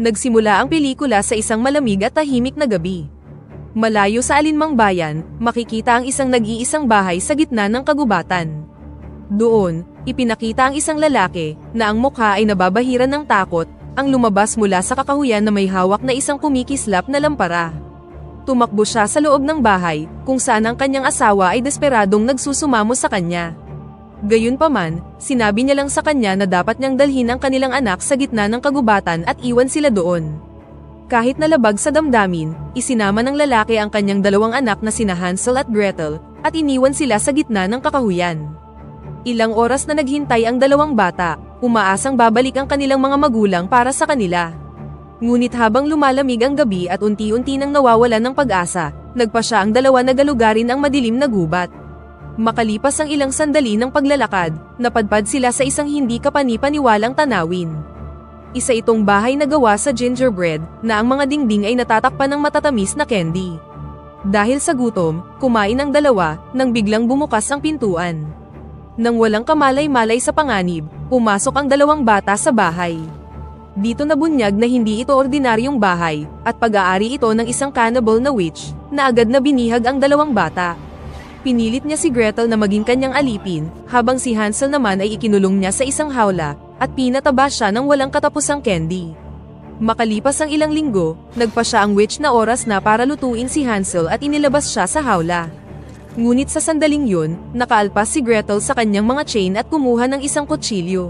Nagsimula ang pelikula sa isang malamig at tahimik na gabi. Malayo sa alinmang bayan, makikita ang isang nag-iisang bahay sa gitna ng kagubatan. Doon, ipinakita ang isang lalaki, na ang mukha ay nababahiran ng takot, ang lumabas mula sa kakahuyan na may hawak na isang kumikislap na lampara. Tumakbo siya sa loob ng bahay, kung saan ang kanyang asawa ay desperadong nagsusumamo sa kanya. Gayunpaman, sinabi niya lang sa kanya na dapat niyang dalhin ang kanilang anak sa gitna ng kagubatan at iwan sila doon. Kahit nalabag sa damdamin, isinama ng lalaki ang kanyang dalawang anak na sina Hansel at Gretel, at iniwan sila sa gitna ng kakahuyan. Ilang oras na naghintay ang dalawang bata, umaasang babalik ang kanilang mga magulang para sa kanila. Ngunit habang lumalamig ang gabi at unti-unti nang nawawalan ng pag-asa, nagpa siya ang dalawa na galugarin ang madilim na gubat. Makalipas ang ilang sandali ng paglalakad, napadpad sila sa isang hindi kapani-paniwalang tanawin. Isa itong bahay na gawa sa gingerbread, na ang mga dingding ay natatakpan ng matatamis na candy. Dahil sa gutom, kumain ang dalawa, nang biglang bumukas ang pintuan. Nang walang kamalay-malay sa panganib, pumasok ang dalawang bata sa bahay. Dito nabunyag na hindi ito ordinaryong bahay, at pag-aari ito ng isang cannibal na witch, na agad na binihag ang dalawang bata. Pinilit niya si Gretel na maging kanyang alipin, habang si Hansel naman ay ikinulong niya sa isang hawla, at pinataba siya ng walang katapusang candy. Makalipas ang ilang linggo, nagpa siya ang witch na oras na para lutuin si Hansel at inilabas siya sa hawla. Ngunit sa sandaling yun, nakaalpas si Gretel sa kanyang mga chain at kumuha ng isang kutsilyo.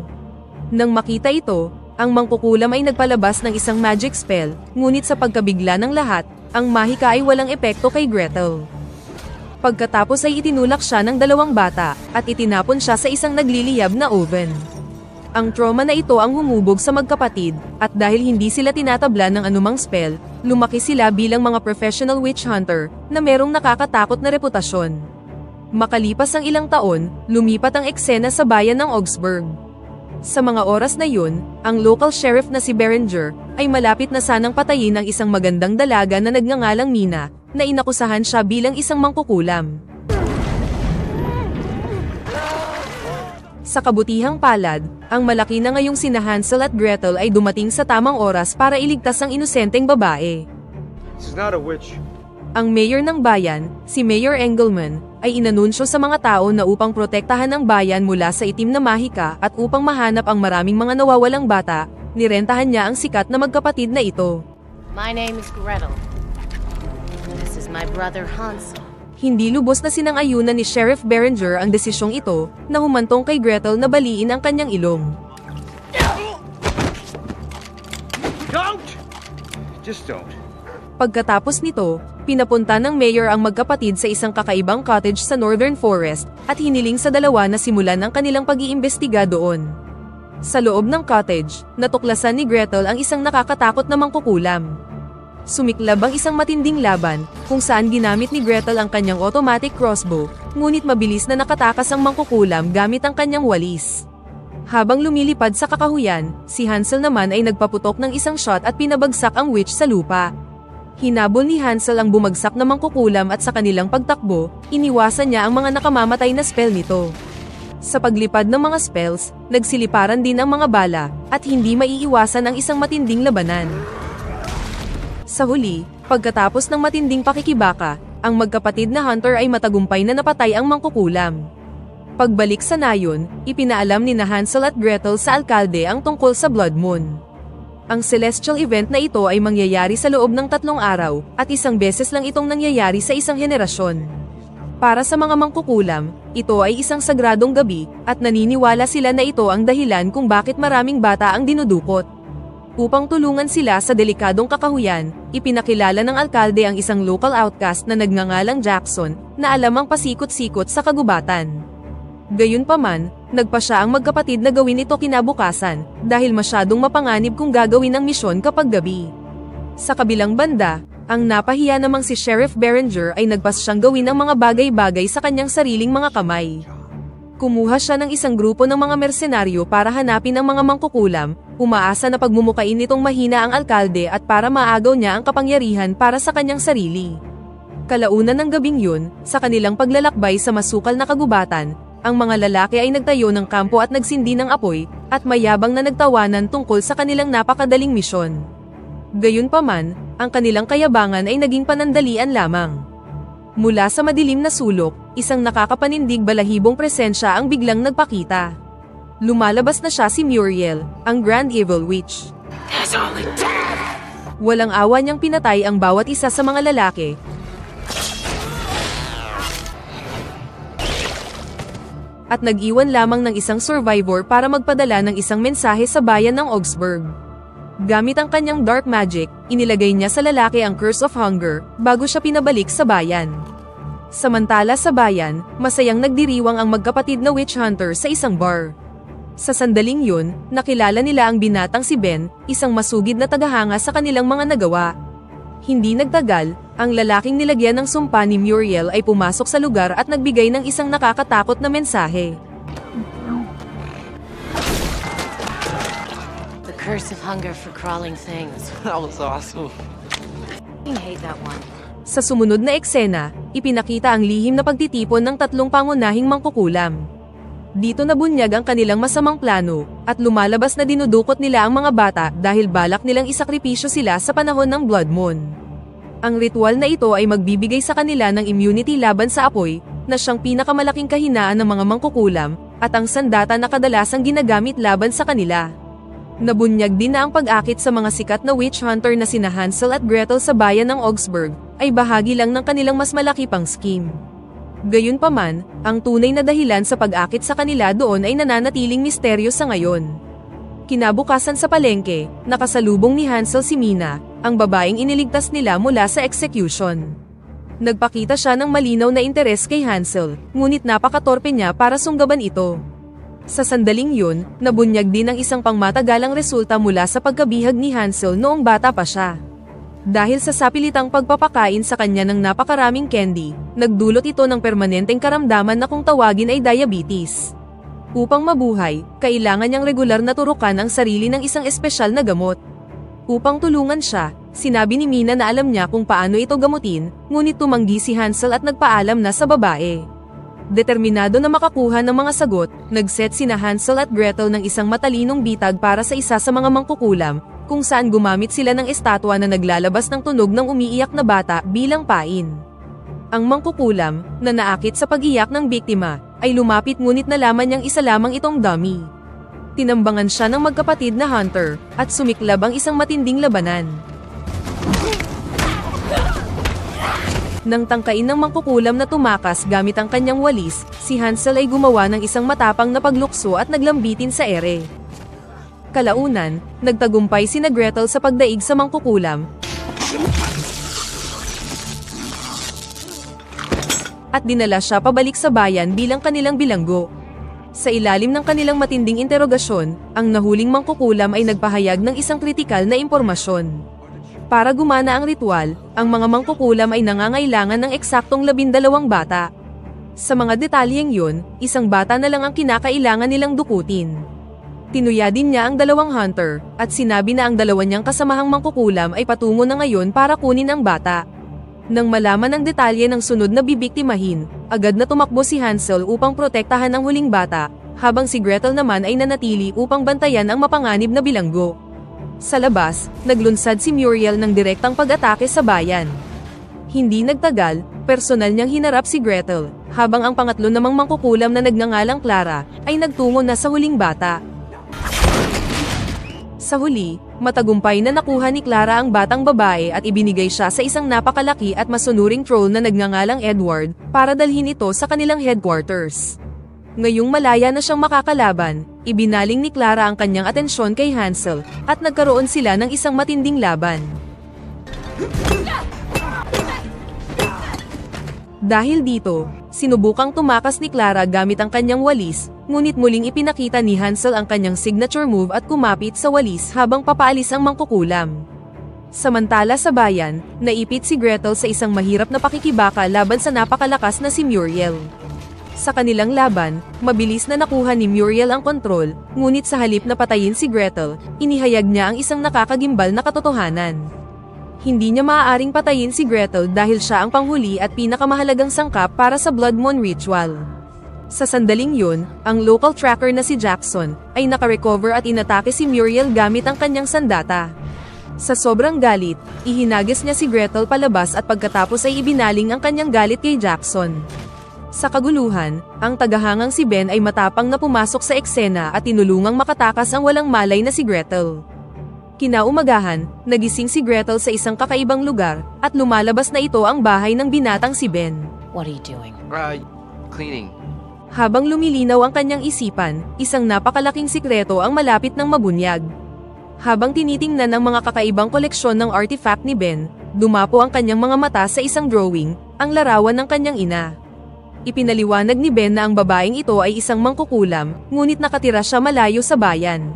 Nang makita ito, ang mangkukulam ay nagpalabas ng isang magic spell, ngunit sa pagkabigla ng lahat, ang mahika ay walang epekto kay Gretel. Pagkatapos ay itinulak siya ng dalawang bata, at itinapon siya sa isang nagliliyab na oven. Ang trauma na ito ang humubog sa magkapatid, at dahil hindi sila tinatabla ng anumang spell, lumaki sila bilang mga professional witch hunter, na merong nakakatakot na reputasyon. Makalipas ang ilang taon, lumipat ang eksena sa bayan ng Augsburg. Sa mga oras na yun, ang local sheriff na si Berenger, ay malapit na sanang patayin ang isang magandang dalaga na nagngangalang Nina, na inakusahan siya bilang isang mangkukulam. Sa kabutihang palad, ang malaki na ngayong sina Hansel at Gretel ay dumating sa tamang oras para iligtas ang inosenteng babae. She's not a witch. Ang mayor ng bayan, si Mayor Engelman, ay inanunsyo sa mga tao na upang protektahan ang bayan mula sa itim na mahika at upang mahanap ang maraming mga nawawalang bata, nirentahan niya ang sikat na magkapatid na ito. My name is Gretel. This is my brother Hansel. Hindi lubos na sinang-ayunan ni Sheriff Berenger ang desisyong ito, na humantong kay Gretel na baliin ang kanyang ilong. Don't! Just don't. Pagkatapos nito, pinapunta ng mayor ang magkapatid sa isang kakaibang cottage sa Northern Forest, at hiniling sa dalawa na simulan ang kanilang pag-iimbestiga doon. Sa loob ng cottage, natuklasan ni Gretel ang isang nakakatakot na mangkukulam. Sumiklab ang isang matinding laban, kung saan ginamit ni Gretel ang kanyang automatic crossbow, ngunit mabilis na nakatakas ang mangkukulam gamit ang kanyang walis. Habang lumilipad sa kakahuyan, si Hansel naman ay nagpaputok ng isang shot at pinabagsak ang witch sa lupa. Hinabol ni Hansel ang bumagsak na mangkukulam at sa kanilang pagtakbo, iniwasan niya ang mga nakamamatay na spell nito. Sa paglipad ng mga spells, nagsiliparan din ang mga bala, at hindi maiiwasan ang isang matinding labanan. Sa huli, pagkatapos ng matinding pakikibaka, ang magkapatid na hunter ay matagumpay na napatay ang mangkukulam. Pagbalik sa nayon, ipinaalam ni Hansel at Gretel sa alkalde ang tungkol sa Blood Moon. Ang celestial event na ito ay mangyayari sa loob ng 3 araw, at isang beses lang itong nangyayari sa isang henerasyon. Para sa mga mangkukulam, ito ay isang sagradong gabi, at naniniwala sila na ito ang dahilan kung bakit maraming bata ang dinudukot. Upang tulungan sila sa delikadong kakahuyan, ipinakilala ng alkalde ang isang local outcast na nagngangalang Jackson, na alam ang pasikot-sikot sa kagubatan. Gayunpaman, nagpa siya ang magkapatid na gawin ito kinabukasan, dahil masyadong mapanganib kung gagawin ang misyon kapag gabi. Sa kabilang banda, ang napahiya namang si Sheriff Berenger ay nagpas siyang gawin ang mga bagay-bagay sa kanyang sariling mga kamay. Kumuha siya ng isang grupo ng mga mersenaryo para hanapin ang mga mangkukulam, umaasa na pagmumukain nitong mahina ang alkalde at para maagaw niya ang kapangyarihan para sa kanyang sarili. Kalaunan ng gabing yun, sa kanilang paglalakbay sa masukal na kagubatan, ang mga lalaki ay nagtayo ng kampo at nagsindi ng apoy, at mayabang na nagtawanan tungkol sa kanilang napakadaling misyon. Gayunpaman, ang kanilang kayabangan ay naging panandalian lamang. Mula sa madilim na sulok, isang nakakapanindig balahibong presensya ang biglang nagpakita. Lumalabas na siya si Muriel, ang Grand Evil Witch. Walang awa niyang pinatay ang bawat isa sa mga lalaki. At nag-iwan lamang ng isang survivor para magpadala ng isang mensahe sa bayan ng Augsburg. Gamit ang kanyang dark magic, inilagay niya sa lalaki ang Curse of Hunger, bago siya pinabalik sa bayan. Samantala sa bayan, masayang nagdiriwang ang magkapatid na witch hunter sa isang bar. Sa sandaling yun, nakilala nila ang binatang si Ben, isang masugid na tagahanga sa kanilang mga nagawa. Hindi nagtagal, ang lalaking nilagyan ng sumpa ni Muriel ay pumasok sa lugar at nagbigay ng isang nakakatakot na mensahe. The curse of hunger for crawling things. That was awesome. I hate that one. Sa sumunod na eksena, ipinakita ang lihim na pagtitipon ng tatlong pangunahing mangkukulam. Dito nabunyag ang kanilang masamang plano, at lumalabas na dinudukot nila ang mga bata dahil balak nilang isakripisyo sila sa panahon ng Blood Moon. Ang ritual na ito ay magbibigay sa kanila ng immunity laban sa apoy, na siyang pinakamalaking kahinaan ng mga mangkukulam, at ang sandata na kadalasang ginagamit laban sa kanila. Nabunyag din na ang pag-akit sa mga sikat na witch hunter na sina Hansel at Gretel sa bayan ng Augsburg, ay bahagi lang ng kanilang mas malaki pang scheme. Gayunpaman, ang tunay na dahilan sa pag-akit sa kanila doon ay nananatiling misteryo sa ngayon. Kinabukasan sa palengke, nakasalubong ni Hansel si Mina, ang babaeng iniligtas nila mula sa execution. Nagpakita siya ng malinaw na interes kay Hansel, ngunit napakatorpe niya para sunggaban ito. Sa sandaling yun, nabunyag din ang isang pangmatagalang resulta mula sa pagkabihag ni Hansel noong bata pa siya. Dahil sa sapilitang pagpapakain sa kanya ng napakaraming candy, nagdulot ito ng permanenteng karamdaman na kung tawagin ay diabetes. Upang mabuhay, kailangan niyang regular na turukan ang sarili ng isang espesyal na gamot. Upang tulungan siya, sinabi ni Mina na alam niya kung paano ito gamutin, ngunit tumanggi si Hansel at nagpaalam na sa babae. Determinado na makakuha ng mga sagot, nagset sina Hansel at Gretel ng isang matalinong bitag para sa isa sa mga mangkukulam, kung saan gumamit sila ng estatwa na naglalabas ng tunog ng umiiyak na bata bilang pain. Ang mangkukulam, na naakit sa pag-iyak ng biktima, ay lumapit ngunit nalaman niyang isa lamang itong dummy. Tinambangan siya ng magkapatid na hunter, at sumiklab ang isang matinding labanan. Nang tangkain ng mangkukulam na tumakas gamit ang kanyang walis, si Hansel ay gumawa ng isang matapang na paglukso at naglambitin sa ere. Kalaunan, nagtagumpay sina Gretel sa pagdaig sa mangkukulam, at dinala siya pabalik sa bayan bilang kanilang bilanggo. Sa ilalim ng kanilang matinding interogasyon, ang nahuling mangkukulam ay nagpahayag ng isang kritikal na impormasyon. Para gumana ang ritual, ang mga mangkukulam ay nangangailangan ng eksaktong 12 bata. Sa mga detalyeng yun, isang bata na lang ang kinakailangan nilang dukutin. Tinuya din niya ang 2 hunter, at sinabi na ang 2 niyang kasamahang mangkukulam ay patungo na ngayon para kunin ang bata. Nang malaman ang detalye ng sunod na bibiktimahin, agad na tumakbo si Hansel upang protektahan ang huling bata, habang si Gretel naman ay nanatili upang bantayan ang mapanganib na bilanggo. Sa labas, naglunsad si Muriel ng direktang pag-atake sa bayan. Hindi nagtagal, personal niyang hinarap si Gretel, habang ang pangatlo namang mangkukulam na nagngangalang Clara, ay nagtungo na sa huling bata. Sa huli, matagumpay na nakuha ni Clara ang batang babae at ibinigay siya sa isang napakalaki at masunuring troll na nagngangalang Edward, para dalhin ito sa kanilang headquarters. Ngayong malaya na siyang makakalaban, ibinaling ni Clara ang kanyang atensyon kay Hansel, at nagkaroon sila ng isang matinding laban. Dahil dito, sinubukang tumakas ni Clara gamit ang kanyang walis, ngunit muling ipinakita ni Hansel ang kanyang signature move at kumapit sa walis habang papaalis ang mangkukulam. Samantala sa bayan, naipit si Gretel sa isang mahirap na pakikibaka laban sa napakalakas na si Muriel. Sa kanilang laban, mabilis na nakuha ni Muriel ang kontrol, ngunit sa halip na patayin si Gretel, inihayag niya ang isang nakakagimbal na katotohanan. Hindi niya maaaring patayin si Gretel dahil siya ang panghuli at pinakamahalagang sangkap para sa Blood Moon ritual. Sa sandaling yun, ang local tracker na si Jackson, ay nakarecover at inatake si Muriel gamit ang kanyang sandata. Sa sobrang galit, ihinagis niya si Gretel palabas at pagkatapos ay ibinaling ang kanyang galit kay Jackson. Sa kaguluhan, ang tagahangang si Ben ay matapang na pumasok sa eksena at tinulungang makatakas ang walang malay na si Gretel. Kinaumagahan, nagising si Gretel sa isang kakaibang lugar, at lumalabas na ito ang bahay ng binatang si Ben. What are you doing? Cleaning. Habang lumilinaw ang kanyang isipan, isang napakalaking sikreto ang malapit ng mabunyag. Habang tinitingnan ang mga kakaibang koleksyon ng artifact ni Ben, dumapo ang kanyang mga mata sa isang drawing, ang larawan ng kanyang ina. Ipinaliwanag ni Ben na ang babaeng ito ay isang mangkukulam, ngunit nakatira siya malayo sa bayan.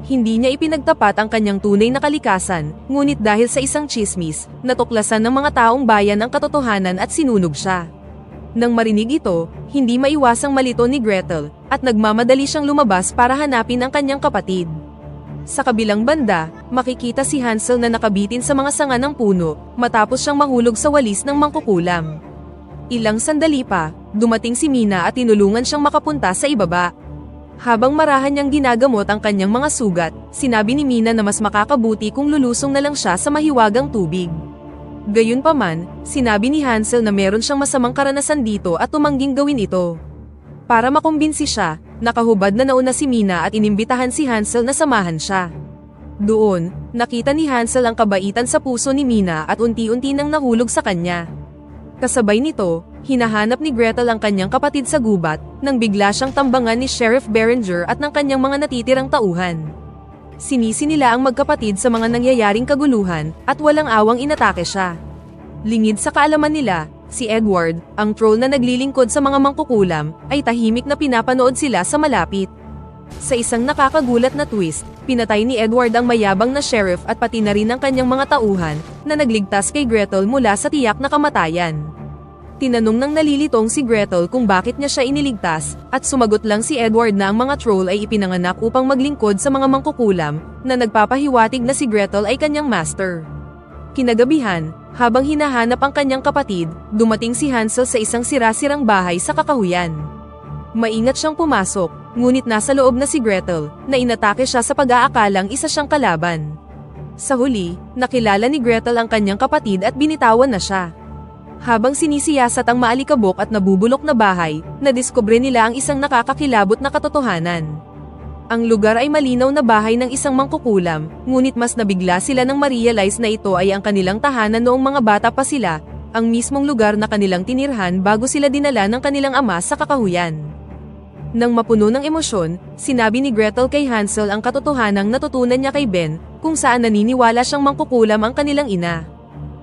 Hindi niya ipinagtapat ang kanyang tunay na kalikasan, ngunit dahil sa isang tsismis, natuklasan ng mga taong bayan ang katotohanan at sinunog siya. Nang marinig ito, hindi maiwasang malito ni Gretel, at nagmamadali siyang lumabas para hanapin ang kanyang kapatid. Sa kabilang banda, makikita si Hansel na nakabitin sa mga sanga ng puno, matapos siyang mahulog sa walis ng mangkukulam. Ilang sandali pa, dumating si Mina at tinulungan siyang makapunta sa ibaba. Habang marahan niyang ginagamot ang kanyang mga sugat, sinabi ni Mina na mas makakabuti kung lulusong na lang siya sa mahiwagang tubig. Gayunpaman, sinabi ni Hansel na meron siyang masamang karanasan dito at tumangging gawin ito. Para makumbinsi siya, nakahubad na nauna si Mina at inimbitahan si Hansel na samahan siya. Doon, nakita ni Hansel ang kabaitan sa puso ni Mina at unti-unti nang nahulog sa kanya. Kasabay nito, hinahanap ni Gretel ang kanyang kapatid sa gubat, nang bigla siyang tambangan ni Sheriff Berenger at ng kanyang mga natitirang tauhan. Sinisi nila ang magkapatid sa mga nangyayaring kaguluhan, at walang awang inatake siya. Lingid sa kaalaman nila, si Edward, ang troll na naglilingkod sa mga mangkukulam, ay tahimik na pinapanood sila sa malapit. Sa isang nakakagulat na twist, pinatay ni Edward ang mayabang na sheriff at pati na rin ang kanyang mga tauhan, na nagligtas kay Gretel mula sa tiyak na kamatayan. Tinanong ng nalilitong si Gretel kung bakit niya siya iniligtas, at sumagot lang si Edward na ang mga troll ay ipinanganak upang maglingkod sa mga mangkukulam, na nagpapahiwatig na si Gretel ay kanyang master. Kinagabihan, habang hinahanap ang kanyang kapatid, dumating si Hansel sa isang sira-sirang bahay sa kakahuyan. Maingat siyang pumasok, ngunit nasa loob na si Gretel, na inatake siya sa pag-aakalang isa siyang kalaban. Sa huli, nakilala ni Gretel ang kanyang kapatid at binitawan na siya. Habang sinisiyasat ang maalikabok at nabubulok na bahay, nadiskubre nila ang isang nakakakilabot na katotohanan. Ang lugar ay malinaw na bahay ng isang mangkukulam, ngunit mas nabigla sila nang ma-realize na ito ay ang kanilang tahanan noong mga bata pa sila, ang mismong lugar na kanilang tinirhan bago sila dinala ng kanilang ama sa kakahuyan. Nang mapuno ng emosyon, sinabi ni Gretel kay Hansel ang katotohanang natutunan niya kay Ben, kung saan naniniwala siyang mangkukulam ang kanilang ina.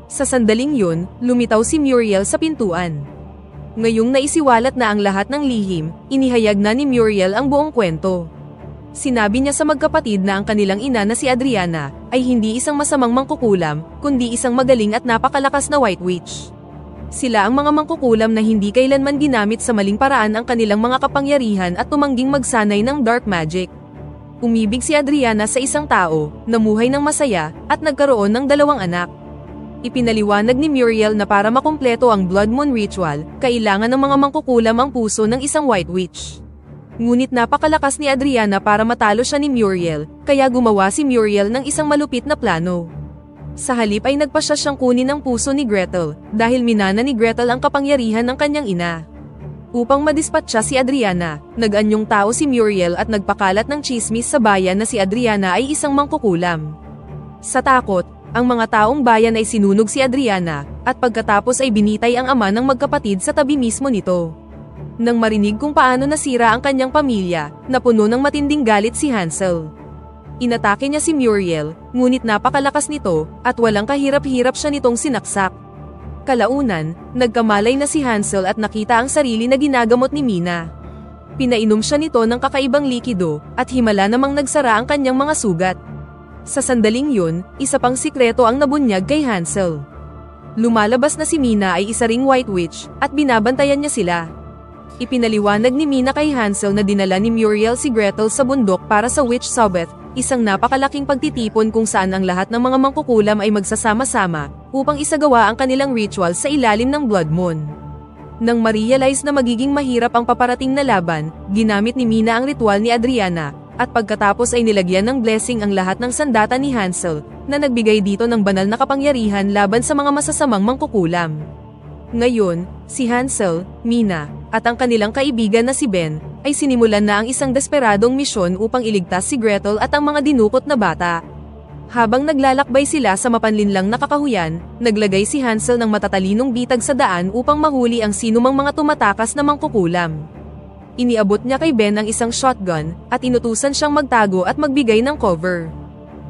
Sa sandaling yun, lumitaw si Muriel sa pintuan. Ngayong naisiwalat na ang lahat ng lihim, inihayag na ni Muriel ang buong kwento. Sinabi niya sa magkapatid na ang kanilang ina na si Adriana, ay hindi isang masamang mangkukulam, kundi isang magaling at napakalakas na White Witch. Sila ang mga mangkukulam na hindi kailanman ginamit sa maling paraan ang kanilang mga kapangyarihan at tumangging magsanay ng dark magic. Umibig si Adriana sa isang tao, namuhay ng masaya, at nagkaroon ng 2 anak. Ipinaliwanag ni Muriel na para makumpleto ang Blood Moon Ritual, kailangan ng mga mangkukulam ang puso ng isang White Witch. Ngunit napakalakas ni Adriana para matalo siya ni Muriel, kaya gumawa si Muriel ng isang malupit na plano. Sa halip ay nagpasya siyang kunin ang puso ni Gretel, dahil minana ni Gretel ang kapangyarihan ng kanyang ina. Upang madispatcha si Adriana, nag-anyong tao si Muriel at nagpakalat ng tsismis sa bayan na si Adriana ay isang mangkukulam. Sa takot, ang mga taong bayan ay sinunog si Adriana, at pagkatapos ay binitay ang ama ng magkapatid sa tabi mismo nito. Nang marinig kung paano nasira ang kanyang pamilya, napuno ng matinding galit si Hansel. Inatake niya si Muriel, ngunit napakalakas nito, at walang kahirap-hirap siya nitong sinaksak. Kalaunan, nagkamalay na si Hansel at nakita ang sarili na ginagamot ni Mina. Pinainom siya nito ng kakaibang likido, at himala namang nagsara ang kanyang mga sugat. Sa sandaling yun, isa pang sikreto ang nabunyag kay Hansel. Lumalabas na si Mina ay isa ring White Witch, at binabantayan niya sila. Ipinaliwanag ni Mina kay Hansel na dinala ni Muriel si Gretel sa bundok para sa Witch Sabbath, isang napakalaking pagtitipon kung saan ang lahat ng mga mangkukulam ay magsasama-sama, upang isagawa ang kanilang ritual sa ilalim ng Blood Moon. Nang ma-realize na magiging mahirap ang paparating na laban, ginamit ni Mina ang ritual ni Adriana, at pagkatapos ay nilagyan ng blessing ang lahat ng sandata ni Hansel, na nagbigay dito ng banal na kapangyarihan laban sa mga masasamang mangkukulam. Ngayon, si Hansel, Mina, at ang kanilang kaibigan na si Ben, ay sinimulan na ang isang desperadong misyon upang iligtas si Gretel at ang mga dinukot na bata. Habang naglalakbay sila sa mapanlinlang na kakahuyan, naglagay si Hansel ng matatalinong bitag sa daan upang mahuli ang sinumang mga tumatakas na mangkukulam. Iniabot niya kay Ben ang isang shotgun, at inutusan siyang magtago at magbigay ng cover.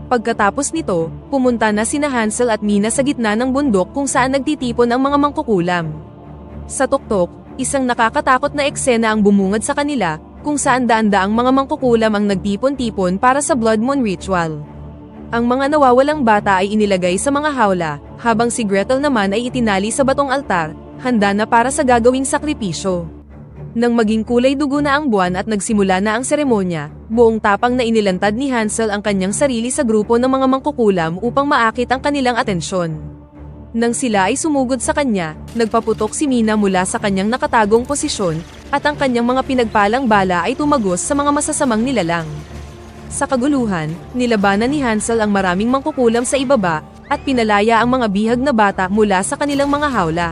Pagkatapos nito, pumunta na sina Hansel at Mina sa gitna ng bundok kung saan nagtitipon ang mga mangkukulam. Sa tuktok, isang nakakatakot na eksena ang bumungad sa kanila, kung saan daan-daang mga mangkukulam ang nagtipon-tipon para sa Blood Moon Ritual. Ang mga nawawalang bata ay inilagay sa mga hawla, habang si Gretel naman ay itinali sa batong altar, handa na para sa gagawing sakripisyo. Nang maging kulay dugo na ang buwan at nagsimula na ang seremonya, buong tapang na inilantad ni Hansel ang kanyang sarili sa grupo ng mga mangkukulam upang maakit ang kanilang atensyon. Nang sila ay sumugod sa kanya, nagpaputok si Mina mula sa kanyang nakatagong posisyon, at ang kanyang mga pinagpalang bala ay tumagos sa mga masasamang nilalang. Sa kaguluhan, nilabanan ni Hansel ang maraming mangkukulam sa ibaba, at pinalaya ang mga bihag na bata mula sa kanilang mga hawla.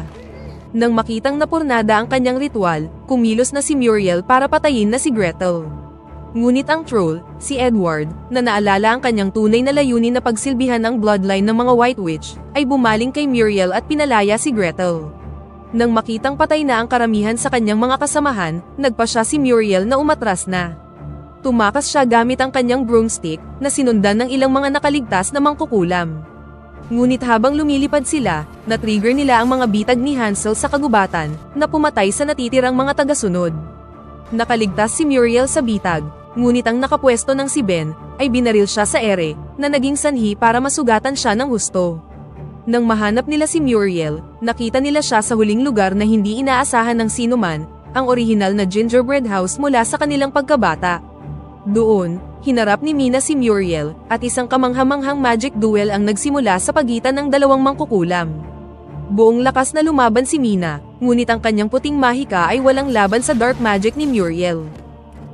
Nang makitang napurnada ang kanyang ritual, kumilos na si Muriel para patayin na si Gretel. Ngunit ang troll, si Edward, na naalala ang kanyang tunay na layunin na pagsilbihan ang bloodline ng mga White Witch, ay bumaling kay Muriel at pinalaya si Gretel. Nang makitang patay na ang karamihan sa kanyang mga kasamahan, nagpa siya si Muriel na umatras na. Tumakas siya gamit ang kanyang broomstick, na sinundan ng ilang mga nakaligtas na mangkukulam. Ngunit habang lumilipad sila, na-trigger nila ang mga bitag ni Hansel sa kagubatan, na pumatay sa natitirang mga tagasunod. Nakaligtas si Muriel sa bitag, ngunit ang nakapwesto ng si Ben, ay binaril siya sa ere, na naging sanhi para masugatan siya ng husto. Nang mahanap nila si Muriel, nakita nila siya sa huling lugar na hindi inaasahan ng sinuman, ang orihinal na gingerbread house mula sa kanilang pagkabata. Doon, hinarap ni Mina si Muriel, at isang kamanghamanghang magic duel ang nagsimula sa pagitan ng dalawang mangkukulam. Buong lakas na lumaban si Mina, ngunit ang kanyang puting mahika ay walang laban sa dark magic ni Muriel.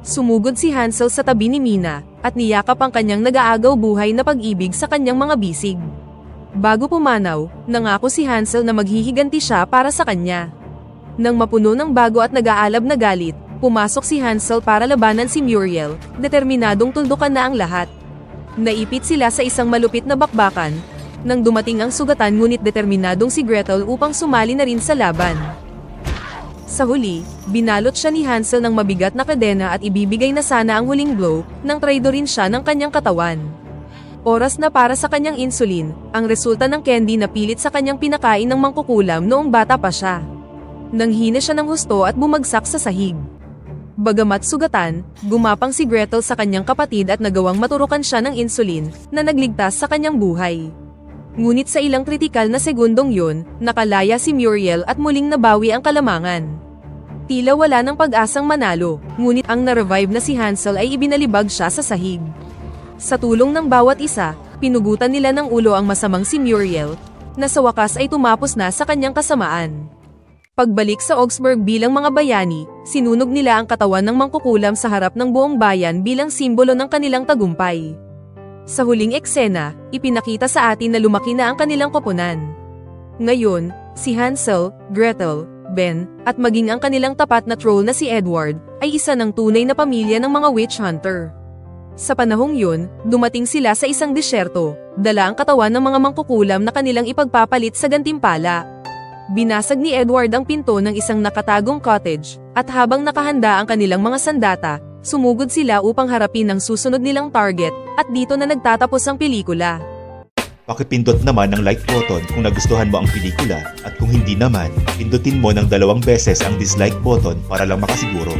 Sumugod si Hansel sa tabi ni Mina, at niyakap ang kanyang nag-aagaw buhay na pag-ibig sa kanyang mga bisig. Bago pumanaw, nangako si Hansel na maghihiganti siya para sa kanya. Nang mapuno ng bago at nag-aalab na galit, pumasok si Hansel para labanan si Muriel, determinadong tuldukan na ang lahat. Naipit sila sa isang malupit na bakbakan. Nang dumating ang sugatan ngunit determinadong si Gretel upang sumali na rin sa laban. Sa huli, binalot siya ni Hansel ng mabigat na kadena at ibibigay na sana ang huling blow, nang traidorin siya ng kanyang katawan. Oras na para sa kanyang insulin, ang resulta ng candy na pilit sa kanyang pinakain ng mangkukulam noong bata pa siya. Nanghina siya ng husto at bumagsak sa sahig. Bagamat sugatan, gumapang si Gretel sa kanyang kapatid at nagawang maturukan siya ng insulin, na nagligtas sa kanyang buhay. Ngunit sa ilang kritikal na segundong yun, nakalaya si Muriel at muling nabawi ang kalamangan. Tila wala ng pag-asang manalo, ngunit ang na-revive na si Hansel ay ibinalibag siya sa sahig. Sa tulong ng bawat isa, pinugutan nila ng ulo ang masamang si Muriel, na sa wakas ay tumapos na sa kanyang kasamaan. Pagbalik sa Augsburg bilang mga bayani, sinunog nila ang katawan ng mangkukulam sa harap ng buong bayan bilang simbolo ng kanilang tagumpay. Sa huling eksena, ipinakita sa atin na lumaki na ang kanilang koponan. Ngayon, si Hansel, Gretel, Ben, at maging ang kanilang tapat na troll na si Edward, ay isa ng tunay na pamilya ng mga witch hunter. Sa panahong yun, dumating sila sa isang disyerto, dala ang katawan ng mga mangkukulam na kanilang ipagpapalit sa gantimpala. Binasag ni Edward ang pinto ng isang nakatagong cottage, at habang nakahanda ang kanilang mga sandata, sumugod sila upang harapin ang susunod nilang target, at dito na nagtatapos ang pelikula. Pakipindot naman ang like button kung nagustuhan mo ang pelikula, at kung hindi naman, pindutin mo ng 2 beses ang dislike button para lang makasiguro.